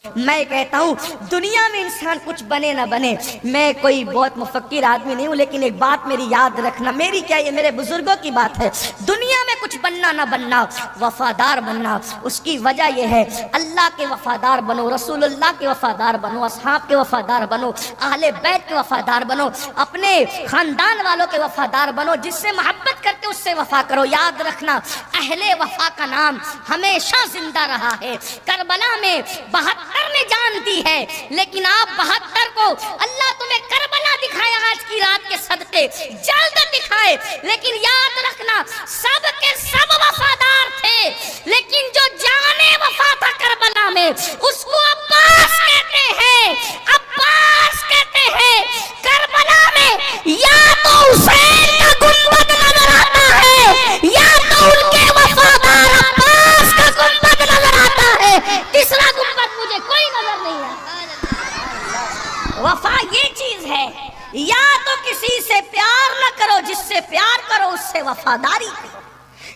میں کہتا ہوں دنیا میں انسان کچھ بنے نہ بنے، میں کوئی بہت مفکر آدمی نہیں ہوں، لیکن ایک بات میری یاد رکھنا، میری کیا یہ میرے بزرگوں کی بات ہے، دنیا میں کچھ بننا نہ بننا، وفادار بننا، اس کی وجہ یہ ہے اللہ کے وفادار بنو، رسول اللہ کے وفادار بنو، اصحاب کے وفادار بنو، اہل بیت کے وفادار بنو، اپنے خاندان والوں کے وفادار بنو، جس سے محبت کرتے اس سے وفا کرو۔ یاد رکھنا اہل وفا کا نام ہمیشہ زندہ رہا ہے۔ کربلا میں 72 نے جان دی ہے، لیکن آپ 72 کو اللہ تمہیں کربلا دکھائے آج کی رات کے صدقے، جلد دکھائے، لیکن یاد رکھنا سب کے سب وفادار تھے، لیکن جو جانے وفا تھا کربلا میں اس کو عباس کہتے ہیں، عباس کہتے ہیں۔ کربلا میں یا تو حسین کا گنبد نظر آتا ہے یا تو ان کے وفادار عباس کا گنبد نظر آتا ہے، تیسرا گنبد مجھے کوئی نظر نہیں آتا۔ وفا یہ چیز ہے، یا تو کسی سے پیار نہ کرو، جس سے پیار کرو اس سے وفاداری کرو،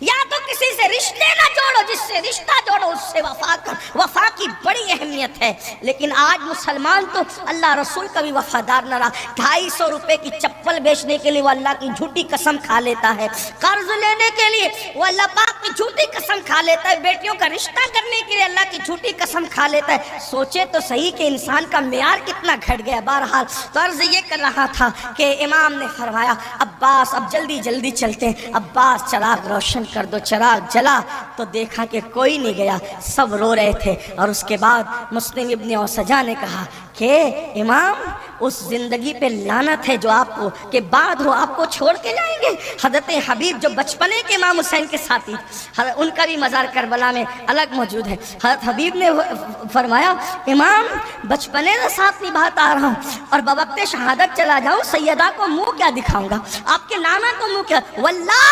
یا تو کسی سے رشتے نہ جوڑو، جس سے رشتہ جوڑو اس سے وفا کرو۔ وفا کی بڑی اہمیت ہے، لیکن آج مسلمان تو اللہ رسول کا بھی وفادار نہ رہا۔ 250 روپے کی چپل بیچنے کے لیے وہ اللہ کی جھوٹی قسم کھا لیتا ہے، قرض لینے کے لیے وہ اللہ پاک کی جھوٹی قسم کھا لیتا ہے، بیٹیوں کا رشتہ کرنے کے لیے اللہ کی جھوٹی قسم کھا لیتا ہے۔ سوچے تو صحیح کہ انسان کا معیار کتنا گھٹ گیا۔ بہرحال تو عرض یہ کر رہا تھا کہ امام نے فرمایا عباس اب جلدی جلدی چلتے ہیں، عباس چراغ روشن کر دو۔ چراغ جلا تو دیکھا کہ کوئی نہیں گیا، سب رو رہے تھے۔ اور اس کے بعد مسلم ابن اوسجا نے کہا کہ امام اس زندگی پہ لعنت ہے جو آپ کو کہ بعد ہو آپ کو چھوڑ کے جائیں گے۔ حضرت حبیب جو بچپنے کے امام حسین کے ساتھی، ان کا بھی مزار کربلا میں الگ موجود ہے۔ حضرت حبیب نے فرمایا امام بچپنے سے ساتھ نبھاتا آ رہا ہوں اور بوقت شہادت چلا جاؤں سیدہ کو منہ کیا دکھاؤں گا، آپ کے نانا کو منہ کیا، واللہ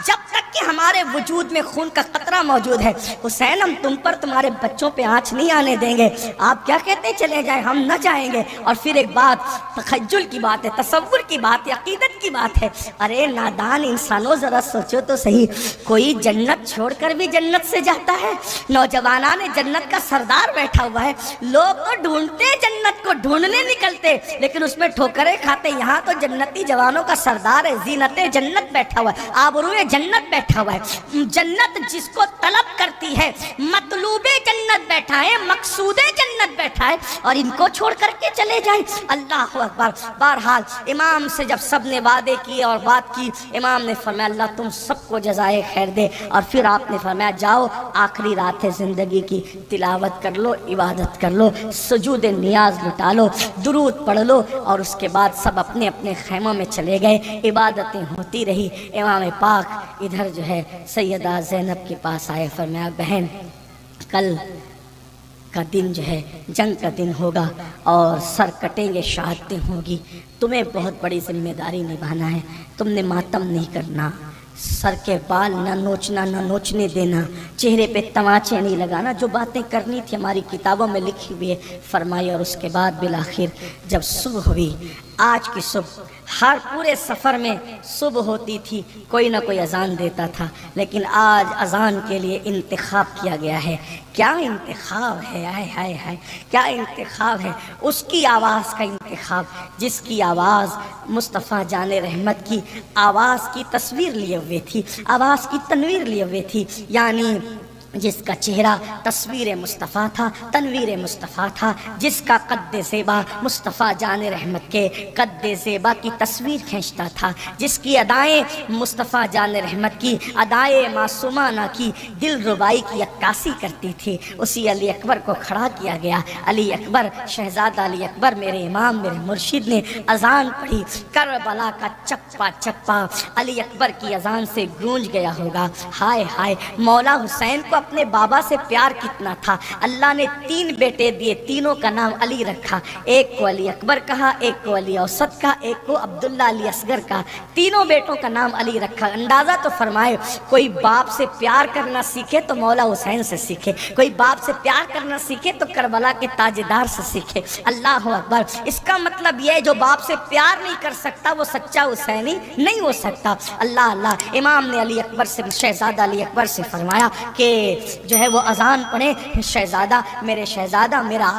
جب تک کہ ہمارے وجود میں خون کا قطرہ موجود ہے حسین ہم تم پر تمہارے بچوں پہ آنچ نہیں آنے دیں گے، آپ کیا کہتے ہیں چلے جائیں، ہم نہ جائیں گے۔ اور پھر ایک بات تخجل کی بات ہے، تصور کی بات ہے، عقیدت کی بات ہے، ارے نادان انسانوں ذرا سوچو تو صحیح، کوئی جنت چھوڑ کر بھی جنت سے جاتا ہے؟ نوجوانان جنت کا سردار بیٹھا ہوا ہے، لوگ تو ڈھونڈتے جنت کو، ڈھونڈنے نکلتے لیکن اس میں ٹھوکریں کھاتے، یہاں تو جنتی جوانوں کا سردار ہے، زینت جنت بیٹھا ہوا ہے، آبروئے جنت بیٹھا ہوا ہے۔ جنت جس کو طلب کرتی ہے، مطلوب جنت بیٹھا ہے، مقصود جنت بیٹھا ہے، اور ان کو چھوڑ کر کے چلے جائیں، اللہ اکبر۔ بہرحال امام سے جب سب نے وعدے کیے اور بات کی، امام نے فرمایا اللہ تم سب کو جزائے خیر دے، اور پھر آپ نے فرمایا جاؤ آخری رات ہے زندگی کی، تلاوت کر لو، عبادت کر لو، سجود نیاز لٹا لو، درود پڑھ لو، اور اس کے بعد سب اپنے اپنے خیموں میں چلے گئے، عبادتیں ہوتی رہی۔ امام پاک ادھر جو ہے سیدہ زینب کے پاس آئے، فرمایا بہن کل کا دن جو ہے جنگ کا دن ہوگا اور سر کٹیں گے، شہادتیں ہوگی، تمہیں بہت بڑی ذمہ داری نبھانا ہے، تم نے ماتم نہیں کرنا، سر کے بال نہ نوچنا، نہ نوچنے دینا، چہرے پہ تماچے نہیں لگانا، جو باتیں کرنی تھی ہماری کتابوں میں لکھی ہوئی ہے فرمائی۔ اور اس کے بعد بالآخر جب صبح ہوئی، آج کی صبح ہر پورے سفر میں صبح ہوتی تھی کوئی نہ کوئی اذان دیتا تھا، لیکن آج اذان کے لیے انتخاب کیا گیا ہے۔ کیا انتخاب ہے، ہائے ہائے ہائے کیا انتخاب ہے، اس کی آواز کا انتخاب جس کی آواز مصطفیٰ جان رحمت کی آواز کی تصویر لیے ہوئے تھی، آواز کی تنویر لیے ہوئے تھی، یعنی جس کا چہرہ تصویر مصطفیٰ تھا، تنویر مصطفیٰ تھا، جس کا قد زیبا مصطفیٰ جان رحمت کے قد زیبا کی تصویر کھینچتا تھا، جس کی ادائیں مصطفیٰ جان رحمت کی ادائیں معصومانہ کی دل ربائی کی عکاسی کرتی تھی، اسی علی اکبر کو کھڑا کیا گیا۔ علی اکبر، شہزادہ علی اکبر، میرے امام میرے مرشد نے اذان پڑھی، کربلا کا چپا چپا علی اکبر کی اذان سے گونج گیا ہوگا۔ ہائے ہائے مولا حسین کو اپنے بابا سے پیار کتنا تھا، اللہ نے 3 بیٹے دیے، تینوں کا نام علی رکھا، ایک کو علی اکبر کہا، ایک کو علی اوسط کہا، ایک کو عبداللہ علی اصغر کہا، تینوں بیٹوں کا نام علی رکھا۔ اندازہ تو فرمائے کوئی باپ سے پیار کرنا سیکھے تو مولا حسین سے سیکھے، کوئی باپ سے پیار کرنا سیکھے تو کربلا کے تاجدار سے سیکھے۔ اللہ اکبر۔ اس کا مطلب یہ ہے جو باپ سے پیار نہیں کر سکتا وہ سچا حسینی نہیں ہو سکتا۔ اللہ اللہ۔ امام نے علی اکبر سے، شہزادہ علی اکبر سے فرمایا کہ جو ہے وہ اذان پڑھے، شہزادہ میرے شہزادہ میرا